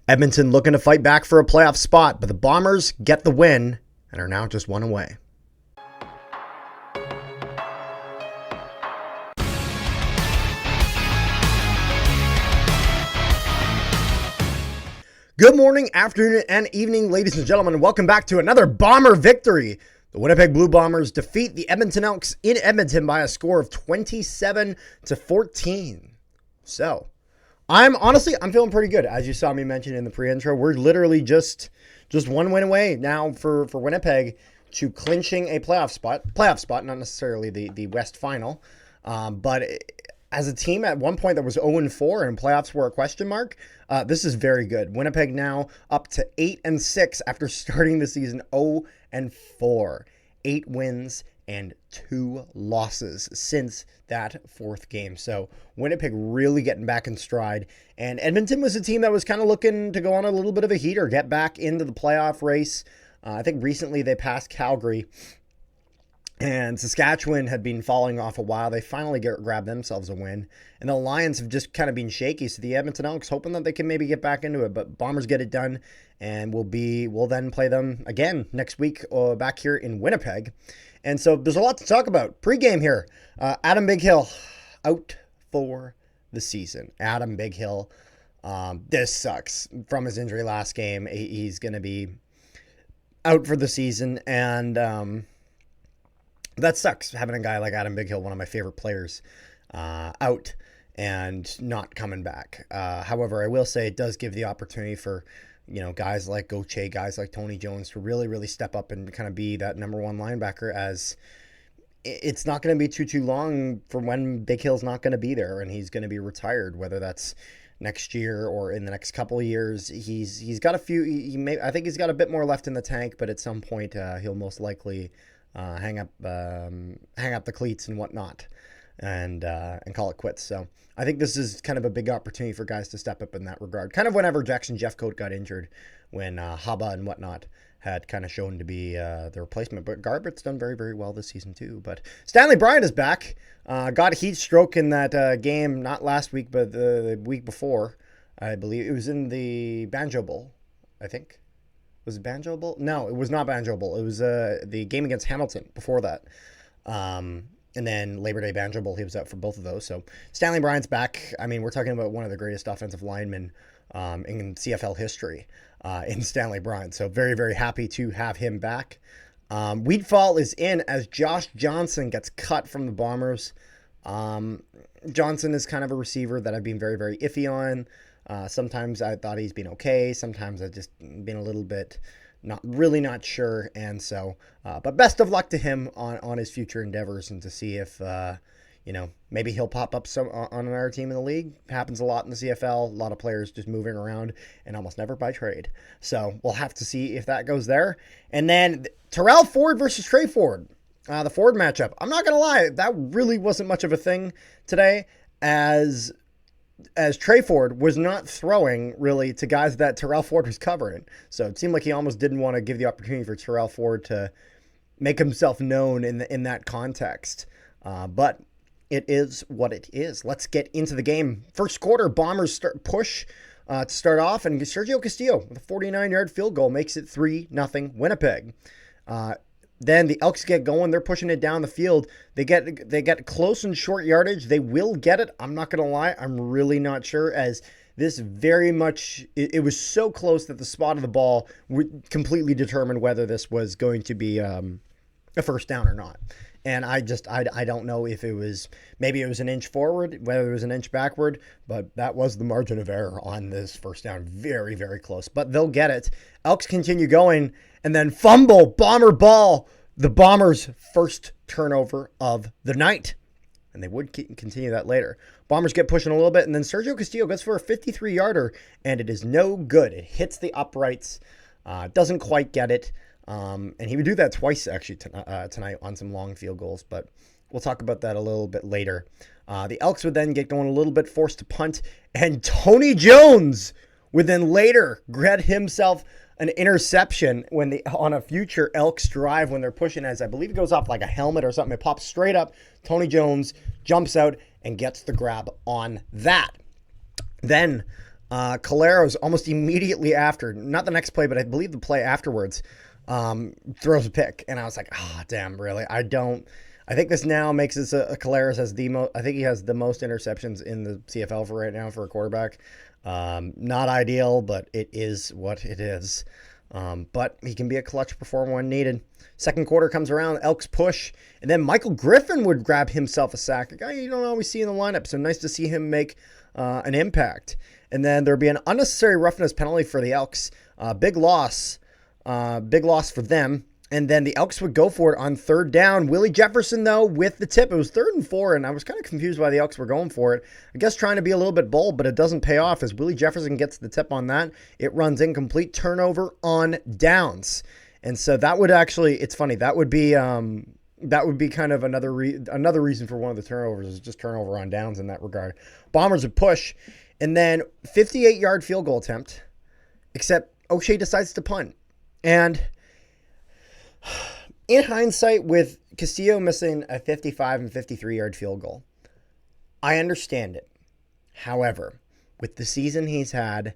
Edmonton looking to fight back for a playoff spot, but the Bombers get the win and are now just one away. Good morning, afternoon, and evening, ladies and gentlemen, and welcome back to another Bomber victory. The Winnipeg Blue Bombers defeat the Edmonton Elks in Edmonton by a score of 27-14. So, I'm feeling pretty good. As you saw me mention in the pre-intro, we're literally just one win away now for Winnipeg to clinching a playoff spot, not necessarily the West Final, but as a team at one point that was 0-4 and playoffs were a question mark, this is very good. Winnipeg now up to 8-6 after starting the season 0-4. 8 wins and 2 losses since that fourth game. So Winnipeg really getting back in stride. And Edmonton was a team that was kind of looking to go on a little bit of a heater, get back into the playoff race. I think recently they passed Calgary. And Saskatchewan had been falling off a while. They finally grabbed themselves a win. And the Lions have just kind of been shaky. So the Edmonton Elks hoping that they can maybe get back into it. But Bombers get it done. And we'll then play them again next week back here in Winnipeg. And so there's a lot to talk about. Pre-game here. Adam Bighill out for the season. Adam Bighill. This sucks. From his injury last game, he's going to be out for the season. And that sucks, having a guy like Adam Bighill, one of my favorite players, out and not coming back. However, I will say it does give the opportunity for, guys like Gauthier, guys like Tony Jones to really, really step up and kind of be that number one linebacker, as it's not going to be too long for when Bighill's not going to be there and he's going to be retired, whether that's next year or in the next couple of years. He's got a few. I think he's got a bit more left in the tank, but at some point he'll most likely hang up the cleats and whatnot, and call it quits. So I think this is kind of a big opportunity for guys to step up in that regard. Kind of whenever Jackson Jeffcoat got injured, when Haba and whatnot had kind of shown to be the replacement. But Garbutt's done very, very well this season too. But Stanley Bryant is back. Got a heat stroke in that game, not last week, but the week before. I believe it was in the Banjo Bowl, I think. Was it Banjo Bowl? No, it was not Banjo Bowl. It was the game against Hamilton before that. And then Labor Day Banjo Bowl, he was out for both of those. So Stanley Bryant's back. I mean, we're talking about one of the greatest offensive linemen in CFL history in Stanley Bryant. So very, very happy to have him back. Weedfall is in as Josh Johnson gets cut from the Bombers. Johnson is kind of a receiver that I've been very, very iffy on. Sometimes I thought he's been okay. Sometimes I've just been a little bit not sure. And so, but best of luck to him on his future endeavors, and to see if, maybe he'll pop up on another team in the league. Happens a lot in the CFL. A lot of players just moving around and almost never by trade. So we'll have to see if that goes there. And then Terrell Ford versus Trey Ford. The Ford matchup. I'm not going to lie. That really wasn't much of a thing today, as Trey Ford was not throwing really to guys that Terrell Ford was covering. So it seemed like he almost didn't want to give the opportunity for Terrell Ford to make himself known in that context. But it is what it is. Let's get into the game. First quarter, Bombers push to start off, and Sergio Castillo with a 49-yard field goal makes it 3-0 Winnipeg. Then the Elks get going. They're pushing it down the field. They get close in short yardage. They will get it. I'm not going to lie. I'm really not sure, as this very much, it was so close that the spot of the ball would completely determine whether this was going to be a first down or not. And I don't know if maybe it was an inch forward, whether it was an inch backward, but that was the margin of error on this first down. Very, very close, but they'll get it. Elks continue going, and then fumble, Bomber ball, the Bombers' first turnover of the night. And they would continue that later. Bombers get pushing a little bit, and then Sergio Castillo goes for a 53-yarder, and it is no good. It hits the uprights, doesn't quite get it. And he would do that twice, actually, tonight on some long field goals, but we'll talk about that a little bit later. The Elks would then get going a little bit, forced to punt, and Tony Jones would then later get himself an interception on a future Elks drive when they're pushing, as I believe it goes off like a helmet or something. It pops straight up. Tony Jones jumps out and gets the grab on that. Then Caleros almost immediately after, not the next play, but I believe the play afterwards, throws a pick. And I was like, oh, damn, really? I think this now makes this a Caleros has the most, I think he has the most interceptions in the CFL for right now for a quarterback. Not ideal, but it is what it is. But he can be a clutch performer when needed. Second quarter comes around, Elks push, and then Michael Griffin would grab himself a sack. A guy you don't always see in the lineup, so nice to see him make an impact. And then there'd be an unnecessary roughness penalty for the Elks. Big loss for them. And then the Elks would go for it on third down. Willie Jefferson, though, with the tip. It was 3rd and 4, and I was kind of confused why the Elks were going for it. I guess trying to be a little bit bold, but it doesn't pay off as Willie Jefferson gets the tip on that. It runs incomplete, turnover on downs. And so that would actually, it's funny, that would be kind of another reason for one of the turnovers is just turnover on downs in that regard. Bombers would push, and then 58-yard field goal attempt, except O'Shea decides to punt. And in hindsight, with Castillo missing a 55 and 53-yard field goal, I understand it. However, with the season he's had,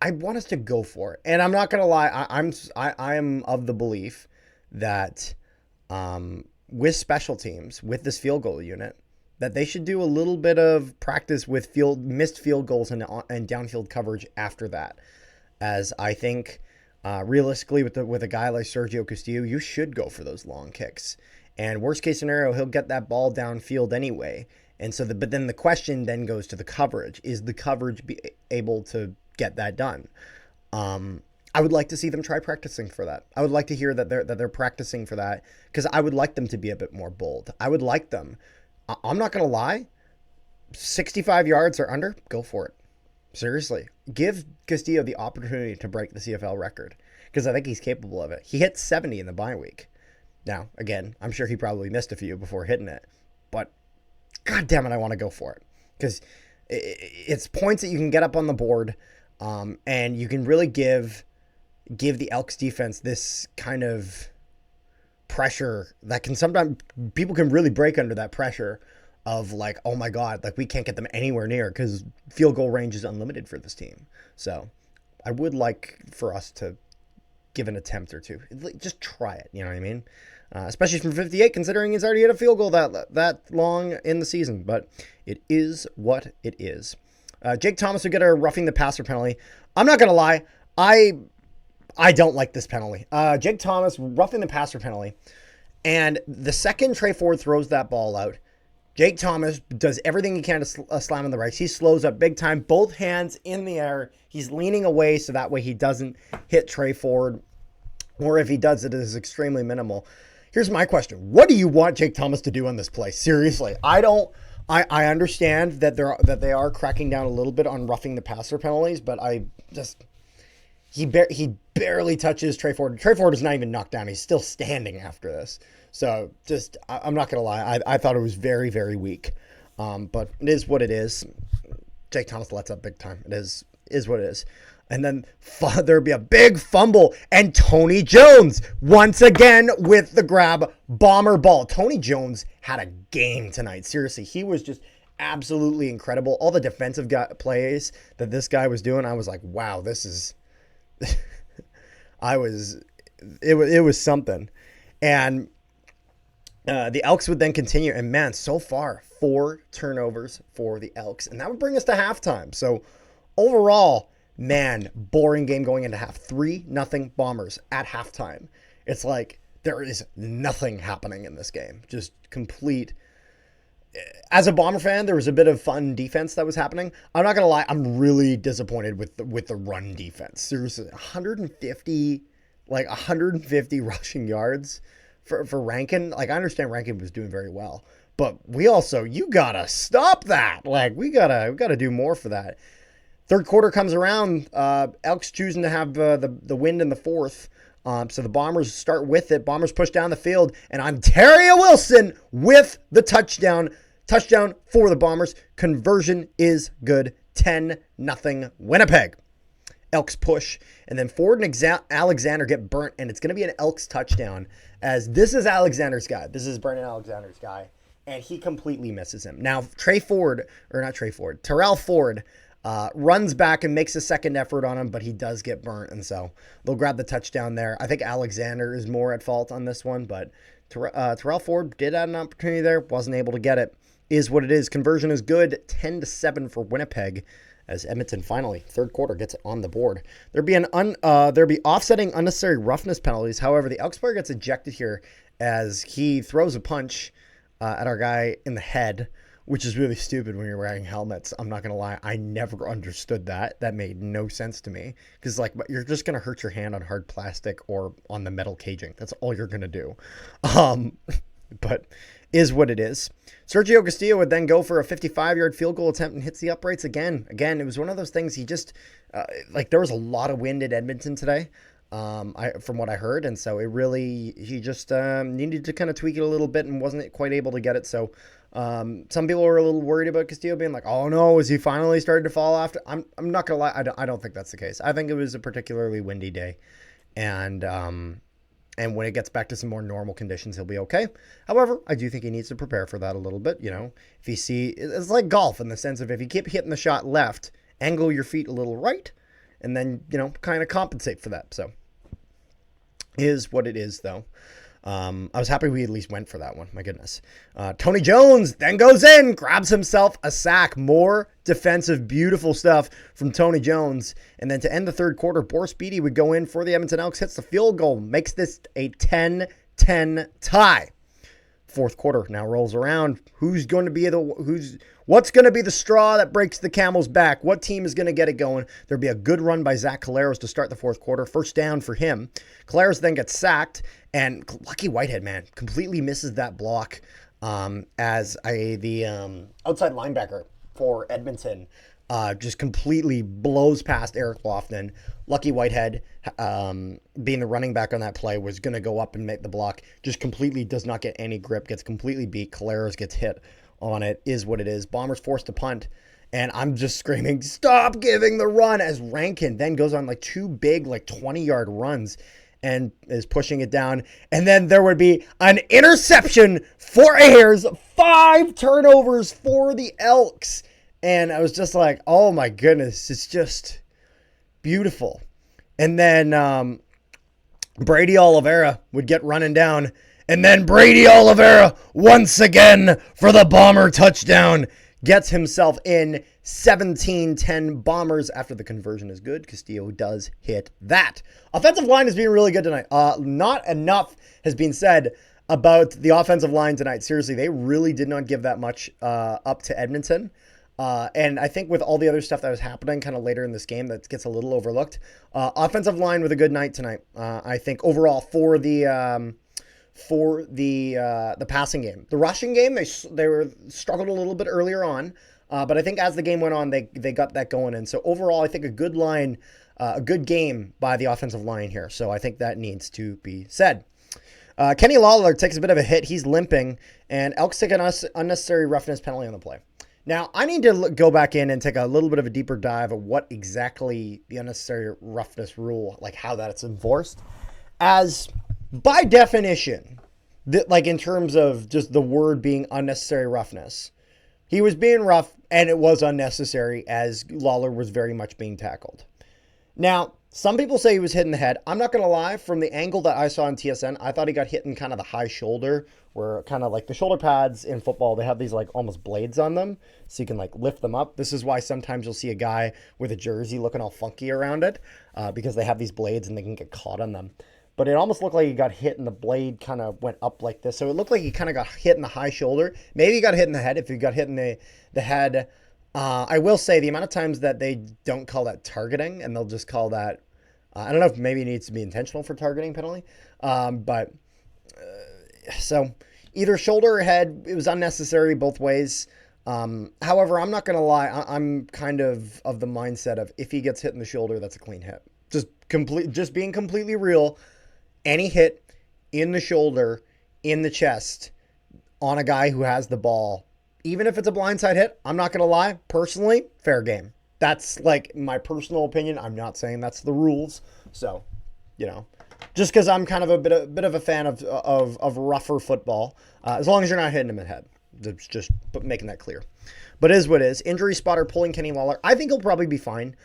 I want us to go for it. And I'm not going to lie, I am of the belief that with special teams, with this field goal unit, that they should do a little bit of practice with missed field goals and downfield coverage after that. As I think realistically with a guy like Sergio Castillo, you should go for those long kicks. And worst case scenario, he'll get that ball downfield anyway. And so but then the question then goes to the coverage. Is the coverage able to get that done? I would like to see them try practicing for that. I would like to hear that they're practicing for that, because I would like them to be a bit more bold. I would like them. I'm not going to lie. 65 yards or under, go for it. Seriously. Give Castillo the opportunity to break the CFL record, because I think he's capable of it. He hit 70 in the bye week. Now, again, I'm sure he probably missed a few before hitting it, but God damn it, I want to go for it, because it's points that you can get up on the board, and you can really give the Elks defense this kind of pressure that can sometimes people can really break under that pressure of like, oh my God, like we can't get them anywhere near, because field goal range is unlimited for this team. So I would like for us to give an attempt or two. Just try it, you know what I mean? Especially from 58, considering he's already hit a field goal that long in the season. But it is what it is. Jake Thomas would get a roughing the passer penalty. I'm not going to lie. I don't like this penalty. Jake Thomas roughing the passer penalty. And the second Trey Ford throws that ball out, Jake Thomas does everything he can to slam on the right. He slows up big time, both hands in the air. He's leaning away so that way he doesn't hit Trey Ford. Or if he does, it is extremely minimal. Here's my question. What do you want Jake Thomas to do on this play? Seriously, I understand that they are cracking down a little bit on roughing the passer penalties, but he barely touches Trey Ford. Trey Ford is not even knocked down. He's still standing after this. So I'm not going to lie. I thought it was very, very weak. But it is what it is. Jake Thomas lets up big time. It is what it is. And then there'd be a big fumble, and Tony Jones once again with the grab bomber ball. Tony Jones had a game tonight. Seriously, he was just absolutely incredible. All the defensive plays that this guy was doing, I was like, wow, this is. It was something. And the Elks would then continue, and man, so far 4 turnovers for the Elks, and that would bring us to halftime. So overall, man, boring game going into half. 3-0 Bombers at halftime. It's like there is nothing happening in this game. Just complete. As a Bomber fan, there was a bit of fun defense that was happening. I'm not gonna lie, I'm really disappointed with the run defense. Seriously, 150 rushing yards for Rankin. Like, I understand Rankin was doing very well, but you gotta stop that. Like, we gotta do more for that. Third quarter comes around. Elks choosing to have the wind in the fourth. So the Bombers start with it. Bombers push down the field, and Ontario Wilson with the touchdown. Touchdown for the Bombers. Conversion is good. 10-0 Winnipeg. Elks push, and then Ford and Alexander get burnt, and it's going to be an Elks touchdown, as this is Alexander's guy. This is Brendan Alexander's guy, and he completely misses him. Now, Terrell Ford runs back and makes a second effort on him, but he does get burnt, and so they'll grab the touchdown there. I think Alexander is more at fault on this one, but Terrell Ford did have an opportunity there, wasn't able to get it. Is what it is. Conversion is good, 10-7 for Winnipeg, as Edmonton finally, third quarter, gets it on the board. There'd be offsetting unnecessary roughness penalties. However, the Elks player gets ejected here as he throws a punch at our guy in the head, which is really stupid when you're wearing helmets. I'm not going to lie. I never understood that. That made no sense to me. Because, like, you're just going to hurt your hand on hard plastic or on the metal caging. That's all you're going to do. But is what it is. Sergio Castillo would then go for a 55-yard field goal attempt and hits the uprights again. Again, it was one of those things he just, there was a lot of wind at Edmonton today. From what I heard, and so he just needed to kind of tweak it a little bit and wasn't quite able to get it. So some people were a little worried about Castillo being like, "Oh no, is he finally starting to fall off?" I'm not gonna lie, I don't think that's the case. I think it was a particularly windy day, and when it gets back to some more normal conditions, he'll be okay. However, I do think he needs to prepare for that a little bit. If you see, it's like golf in the sense of if you keep hitting the shot left, angle your feet a little right. And then, kind of compensate for that. So, is what it is, though. I was happy we at least went for that one. My goodness. Tony Jones then goes in, grabs himself a sack. More defensive, beautiful stuff from Tony Jones. And then to end the third quarter, Boris Beatty would go in for the Edmonton Elks, hits the field goal, makes this a 10-10 tie. Fourth quarter now rolls around. What's going to be the straw that breaks the camel's back? What team is going to get it going? There'll be a good run by Zach Collaros to start the fourth quarter. First down for him. Collaros then gets sacked, and Lucky Whitehead, man, completely misses that block as the outside linebacker for Edmonton just completely blows past Eric Lofton. Lucky Whitehead, being the running back on that play, was going to go up and make the block. Just completely does not get any grip, gets completely beat. Collaros gets hit on it, is what it is. Bombers forced to punt, and I'm just screaming, stop giving the run, as Rankin then goes on two big 20-yard runs and is pushing it down. And then there would be an interception for Ayers, 5 turnovers for the Elks. And I was just like, oh my goodness, it's just beautiful. And then Brady Oliveira would get running down. And then Brady Oliveira, once again, for the Bomber touchdown, gets himself in 17-10 Bombers after the conversion is good. Castillo does hit that. Offensive line has been really good tonight. Not enough has been said about the offensive line tonight. Seriously, they really did not give that much up to Edmonton. And I think with all the other stuff that was happening kind of later in this game that gets a little overlooked, offensive line with a good night tonight. I think overall for the passing game. The rushing game, they were struggled a little bit earlier on, but I think as the game went on, they got that going. And so overall, I think a good game by the offensive line here. So I think that needs to be said. Kenny Lawler takes a bit of a hit. He's limping, and Elks take an unnecessary roughness penalty on the play. Now, I need to go back in and take a little bit of a deeper dive of what exactly the unnecessary roughness rule, how that's enforced. As by definition, in terms of just the word being unnecessary roughness, he was being rough and it was unnecessary as Lawler was very much being tackled. Now, some people say he was hit in the head. I'm not going to lie, from the angle that I saw on TSN, I thought he got hit in kind of the high shoulder, where kind of the shoulder pads in football, they have these almost blades on them, so you can lift them up. This is why sometimes you'll see a guy with a jersey looking all funky around it, because they have these blades and they can get caught on them. But it almost looked like he got hit and the blade kind of went up like this. So it looked like he kind of got hit in the high shoulder. Maybe he got hit in the head. If he got hit in the head, I will say the amount of times that they don't call that targeting and they'll just call that, I don't know if maybe it needs to be intentional for targeting penalty. So either shoulder or head, it was unnecessary both ways. However, I'm not going to lie. I'm kind of the mindset of if he gets hit in the shoulder, that's a clean hit. Just being completely real. Any hit in the shoulder, in the chest, on a guy who has the ball, even if it's a blindside hit, I'm not going to lie, personally, fair game. That's my personal opinion. I'm not saying that's the rules. So, just because I'm kind of a bit of a fan of rougher football, as long as you're not hitting him in the head. just making that clear. But it is what it is. Injury spotter pulling Kenny Lawler. I think he'll probably be fine.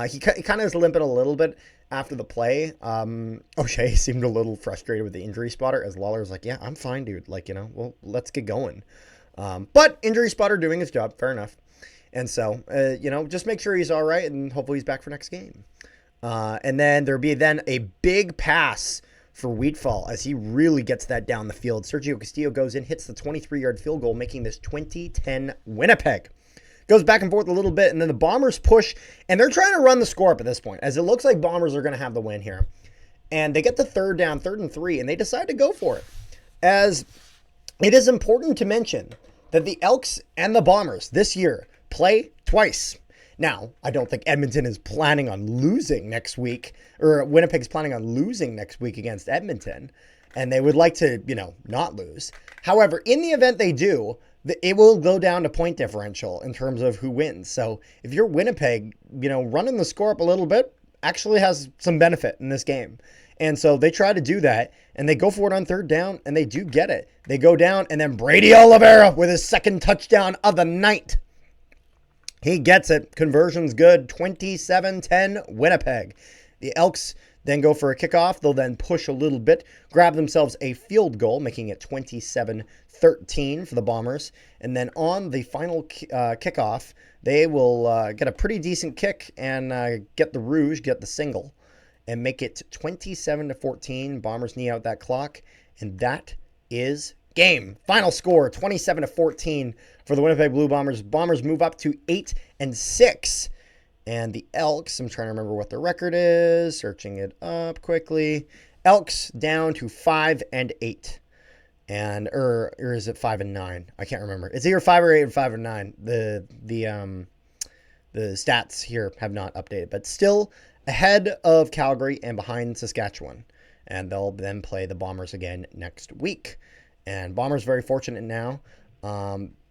He kind of is limping a little bit after the play. O'Shea seemed a little frustrated with the injury spotter as Lawler's like, yeah, I'm fine, dude. Like, well, let's get going. But injury spotter doing his job. Fair enough. And so, just make sure he's all right and hopefully he's back for next game. And then there'll be then a big pass for Wheatfall as he really gets that down the field. Sergio Castillo goes in, hits the 23-yard field goal, making this 20-10 Winnipeg. Goes back and forth a little bit, and then the Bombers push, and they're trying to run the score up at this point, as it looks like Bombers are going to have the win here. And they get the third down, 3rd and 3, and they decide to go for it. As it is important to mention that the Elks and the Bombers this year play twice. Now, I don't think Edmonton is planning on losing next week, or Winnipeg's planning on losing next week against Edmonton, and they would like to, not lose. However, in the event they do, it will go down to point differential in terms of who wins. So if you're Winnipeg, running the score up a little bit actually has some benefit in this game. And so they try to do that, and they go for it on 3rd down, and they do get it. They go down, and then Brady Oliveira with his 2nd touchdown of the night. He gets it. Conversion's good. 27-10 Winnipeg. The Elks then go for a kickoff. They'll then push a little bit, grab themselves a field goal, making it 27-13 for the Bombers. And then on the final kickoff, they will get a pretty decent kick and get the single, and make it 27-14. Bombers knee out that clock, and that is game. Final score, 27-14 for the Winnipeg Blue Bombers. Bombers move up to 8-6. And the Elks, I'm trying to remember what the record is, searching it up quickly. Elks down to 5-8. Or is it 5-9? I can't remember. It's either 5 or 8 or 5 or 9. The stats here have not updated, but still ahead of Calgary and behind Saskatchewan. And they'll then play the Bombers again next week. And Bombers very fortunate now.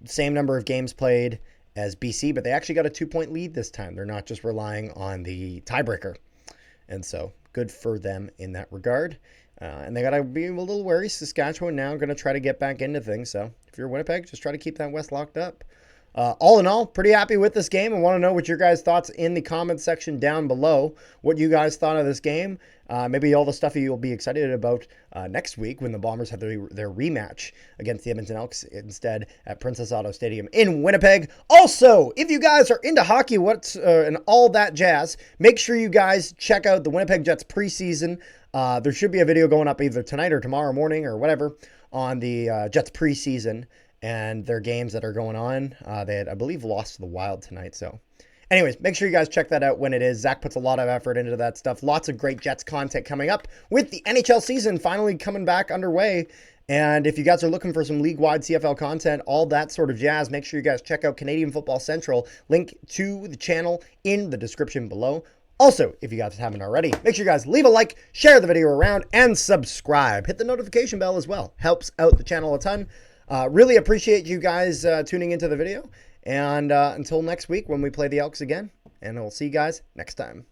Same number of games played as BC, but they actually got a 2-point lead this time. They're not just relying on the tiebreaker. And so good for them in that regard. And they got to be a little wary. Saskatchewan now going to try to get back into things. So if you're Winnipeg, just try to keep that West locked up. All in all, pretty happy with this game. I want to know what your guys' thoughts in the comments section down below. What you guys thought of this game. Maybe all the stuff you'll be excited about next week when the Bombers have their rematch against the Edmonton Elks instead at Princess Auto Stadium in Winnipeg. Also, if you guys are into hockey and all that jazz, make sure you guys check out the Winnipeg Jets preseason. There should be a video going up either tonight or tomorrow morning or whatever on the Jets preseason and their games that are going on. They had, I believe, lost to the Wild tonight. So anyways, make sure you guys check that out when it is. Zach puts a lot of effort into that stuff. Lots of great Jets content coming up with the NHL season finally coming back underway. And if you guys are looking for some league-wide CFL content, all that sort of jazz, make sure you guys check out Canadian Football Central. Link to the channel in the description below. Also, if you guys haven't already, make sure you guys leave a like, share the video around, and subscribe. Hit the notification bell as well. Helps out the channel a ton. Really appreciate you guys tuning into the video. And until next week when we play the Elks again, and we'll see you guys next time.